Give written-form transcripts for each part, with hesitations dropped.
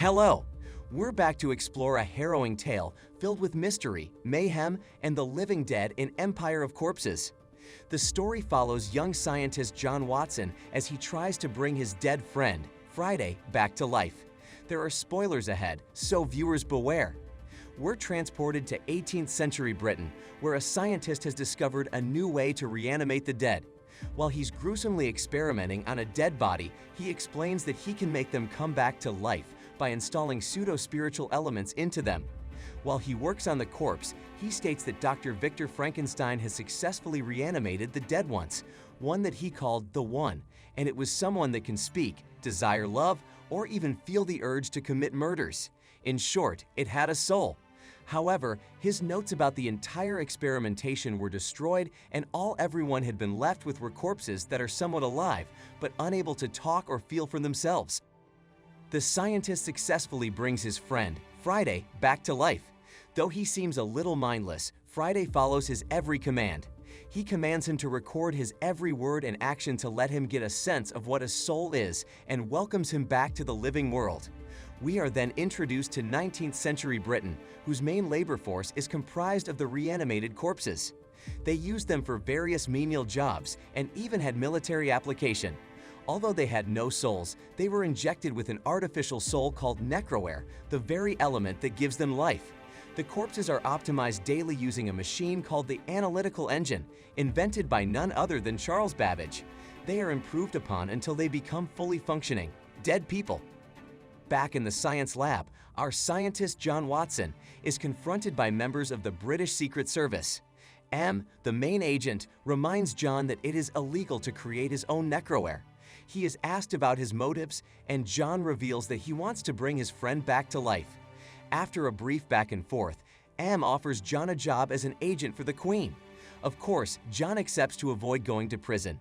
Hello! We're back to explore a harrowing tale filled with mystery, mayhem, and the living dead in Empire of Corpses. The story follows young scientist John Watson as he tries to bring his dead friend, Friday, back to life. There are spoilers ahead, so viewers beware. We're transported to 18th century Britain, where a scientist has discovered a new way to reanimate the dead. While he's gruesomely experimenting on a dead body, he explains that he can make them come back to life by installing pseudo-spiritual elements into them. While he works on the corpse, he states that Dr. Viktor Frankenstein has successfully reanimated the dead ones, one that he called the One, and it was someone that can speak, desire love, or even feel the urge to commit murders. In short, it had a soul. However, his notes about the entire experimentation were destroyed, and everyone had been left with were corpses that are somewhat alive, but unable to talk or feel for themselves. The scientist successfully brings his friend, Friday, back to life. Though he seems a little mindless, Friday follows his every command. He commands him to record his every word and action to let him get a sense of what a soul is and welcomes him back to the living world. We are then introduced to 19th century Britain, whose main labor force is comprised of the reanimated corpses. They used them for various menial jobs and even had military application. Although they had no souls, they were injected with an artificial soul called necroware, the very element that gives them life. The corpses are optimized daily using a machine called the analytical engine, invented by none other than Charles Babbage. They are improved upon until they become fully functioning, dead people. Back in the science lab, our scientist John Watson is confronted by members of the British Secret Service. M, the main agent, reminds John that it is illegal to create his own necroware. He is asked about his motives, and John reveals that he wants to bring his friend back to life. After a brief back and forth, M offers John a job as an agent for the Queen. Of course, John accepts to avoid going to prison.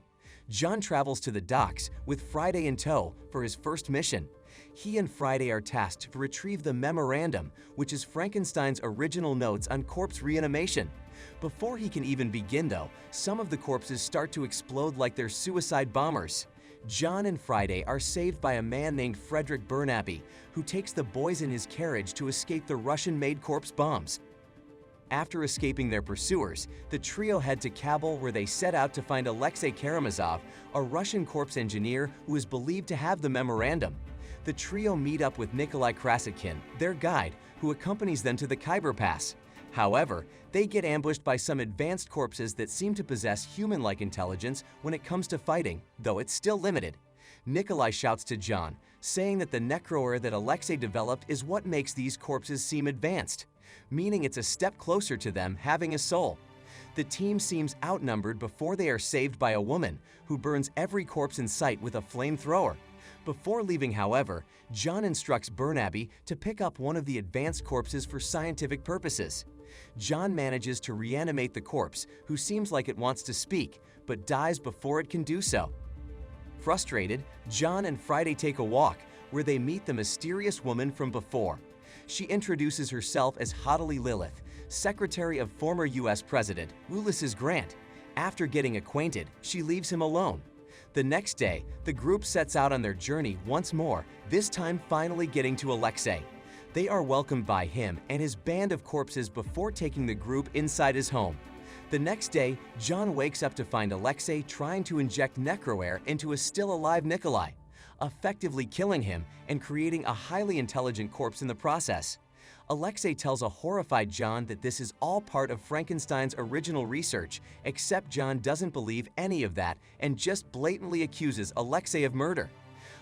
John travels to the docks with Friday in tow for his first mission. He and Friday are tasked to retrieve the memorandum, which is Frankenstein's original notes on corpse reanimation. Before he can even begin, though, some of the corpses start to explode like they're suicide bombers. John and Friday are saved by a man named Frederick Burnaby, who takes the boys in his carriage to escape the Russian-made corpse bombs. After escaping their pursuers, the trio head to Kabul, where they set out to find Alexei Karamazov, a Russian corpse engineer who is believed to have the memorandum. The trio meet up with Nikolai Krasotkin, their guide, who accompanies them to the Khyber Pass. However, they get ambushed by some advanced corpses that seem to possess human-like intelligence when it comes to fighting, though it's still limited. Nikolai shouts to John, saying that the necroware that Alexei developed is what makes these corpses seem advanced, meaning it's a step closer to them having a soul. The team seems outnumbered before they are saved by a woman who burns every corpse in sight with a flamethrower. Before leaving, however, John instructs Burnaby to pick up one of the advanced corpses for scientific purposes. John manages to reanimate the corpse, who seems like it wants to speak, but dies before it can do so. Frustrated, John and Friday take a walk, where they meet the mysterious woman from before. She introduces herself as Haughtily Lilith, secretary of former U.S. President Ulysses Grant. After getting acquainted, she leaves him alone. The next day, the group sets out on their journey once more, this time finally getting to Alexei. They are welcomed by him and his band of corpses before taking the group inside his home. The next day, John wakes up to find Alexei trying to inject necroware into a still-alive Nikolai, effectively killing him and creating a highly intelligent corpse in the process. Alexei tells a horrified John that this is all part of Frankenstein's original research, except John doesn't believe any of that and just blatantly accuses Alexei of murder.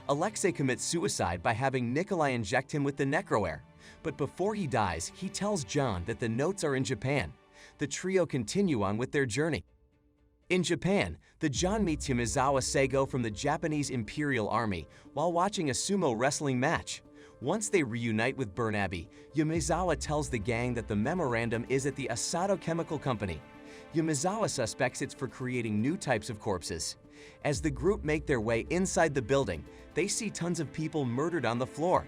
Alexei commits suicide by having Nikolai inject him with the necroware. But before he dies, he tells John that the notes are in Japan. The trio continue on with their journey. In Japan, John meets Yamazawa Seigo from the Japanese Imperial Army while watching a sumo wrestling match. Once they reunite with Burnaby, Yamazawa tells the gang that the memorandum is at the Asato Chemical Company. Yamazawa suspects it's for creating new types of corpses. As the group make their way inside the building, they see tons of people murdered on the floor.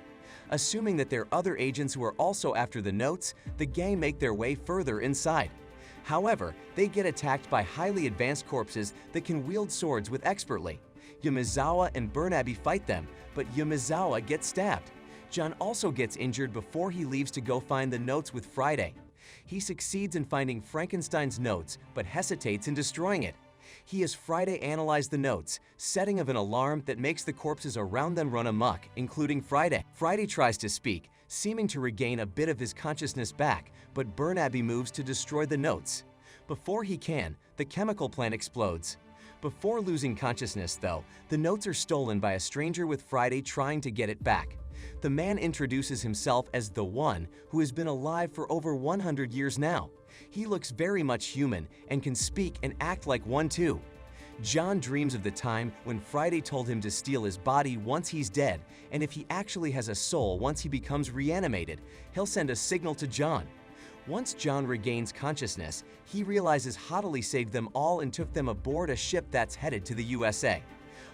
Assuming that they're other agents who are also after the notes, the gang make their way further inside. However, they get attacked by highly advanced corpses that can wield swords with expertly. Yamazawa and Burnaby fight them, but Yamazawa gets stabbed. John also gets injured before he leaves to go find the notes with Friday. He succeeds in finding Frankenstein's notes, but hesitates in destroying it. He has Friday analyze the notes, setting of an alarm that makes the corpses around them run amok, including Friday. Friday tries to speak, seeming to regain a bit of his consciousness back, but Burnaby moves to destroy the notes. Before he can, the chemical plant explodes. Before losing consciousness, though, the notes are stolen by a stranger with Friday trying to get it back. The man introduces himself as the One, who has been alive for over 100 years now. He looks very much human and can speak and act like one too. John dreams of the time when Friday told him to steal his body once he's dead, and if he actually has a soul once he becomes reanimated, he'll send a signal to John. Once John regains consciousness, he realizes Hoddly saved them all and took them aboard a ship that's headed to the USA.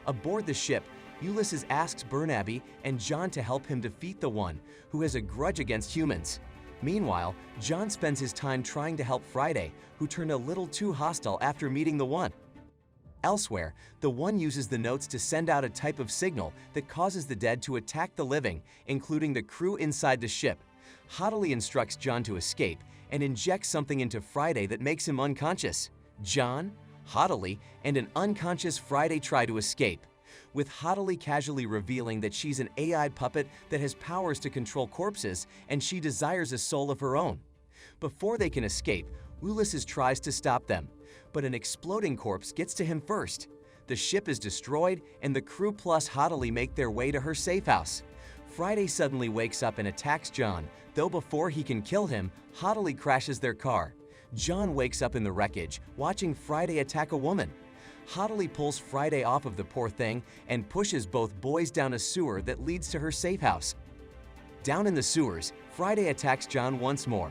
Aboard the ship, Ulysses asks Burnaby and John to help him defeat the One, who has a grudge against humans. Meanwhile, John spends his time trying to help Friday, who turned a little too hostile after meeting the One. Elsewhere, the One uses the notes to send out a type of signal that causes the dead to attack the living, including the crew inside the ship. Hoddly instructs John to escape and injects something into Friday that makes him unconscious. John, Hoddly, and an unconscious Friday try to escape, with Hoddly casually revealing that she's an AI puppet that has powers to control corpses and she desires a soul of her own. Before they can escape, Ulysses tries to stop them, but an exploding corpse gets to him first. The ship is destroyed and the crew plus Hoddly make their way to her safe house. Friday suddenly wakes up and attacks John, though before he can kill him, Hoddly crashes their car. John wakes up in the wreckage, watching Friday attack a woman. Hoddly pulls Friday off of the poor thing and pushes both boys down a sewer that leads to her safe house. Down in the sewers, Friday attacks John once more,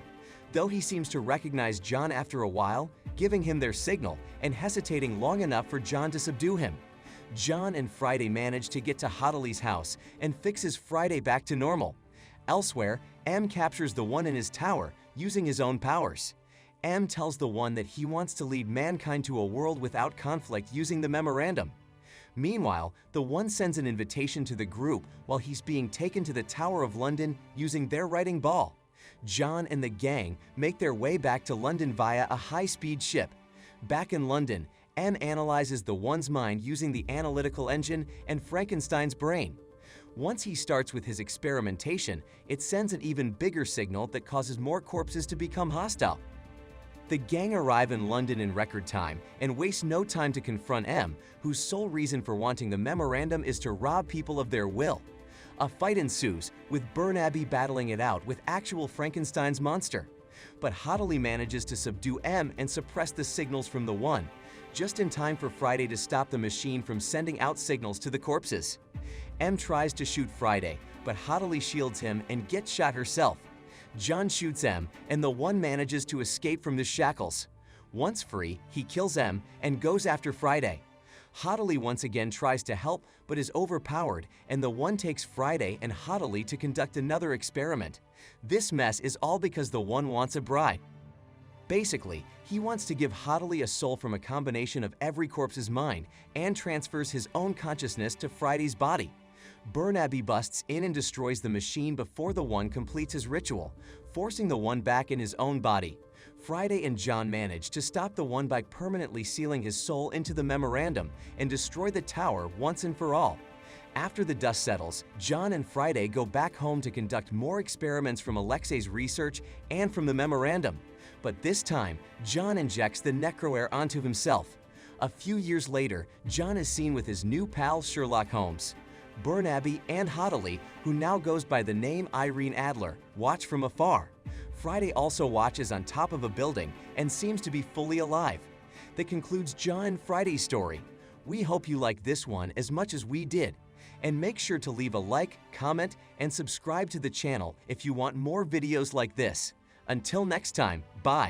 though he seems to recognize John after a while, giving him their signal and hesitating long enough for John to subdue him. John and Friday manage to get to Hoddly's house and fixes Friday back to normal. Elsewhere, M captures the One in his tower using his own powers. M tells the One that he wants to lead mankind to a world without conflict using the memorandum. Meanwhile, the One sends an invitation to the group while he's being taken to the Tower of London using their writing ball. John and the gang make their way back to London via a high-speed ship. Back in London, M analyzes the One's mind using the analytical engine and Frankenstein's brain. Once he starts with his experimentation, it sends an even bigger signal that causes more corpses to become hostile. The gang arrive in London in record time and waste no time to confront M, whose sole reason for wanting the memorandum is to rob people of their will. A fight ensues, with Burnaby battling it out with actual Frankenstein's monster. But Hoddly manages to subdue M and suppress the signals from the One, just in time for Friday to stop the machine from sending out signals to the corpses. M tries to shoot Friday, but Hoddly shields him and gets shot herself. John shoots M, and the One manages to escape from the shackles. Once free, he kills M and goes after Friday. Hoddly once again tries to help but is overpowered, and the One takes Friday and Hoddly to conduct another experiment. This mess is all because the One wants a bride. Basically, he wants to give Hoddly a soul from a combination of every corpse's mind and transfers his own consciousness to Friday's body. Burnaby busts in and destroys the machine before the One completes his ritual, forcing the One back in his own body. Friday and John manage to stop the One by permanently sealing his soul into the memorandum and destroy the tower once and for all. After the dust settles, John and Friday go back home to conduct more experiments from Alexei's research and from the memorandum. But this time, John injects the necroair onto himself. A few years later, John is seen with his new pal Sherlock Holmes. Burnaby and Hoddly, who now goes by the name Irene Adler, watch from afar. Friday also watches on top of a building and seems to be fully alive. That concludes John and Friday's story. We hope you like this one as much as we did. And make sure to leave a like, comment, and subscribe to the channel if you want more videos like this. Until next time, bye.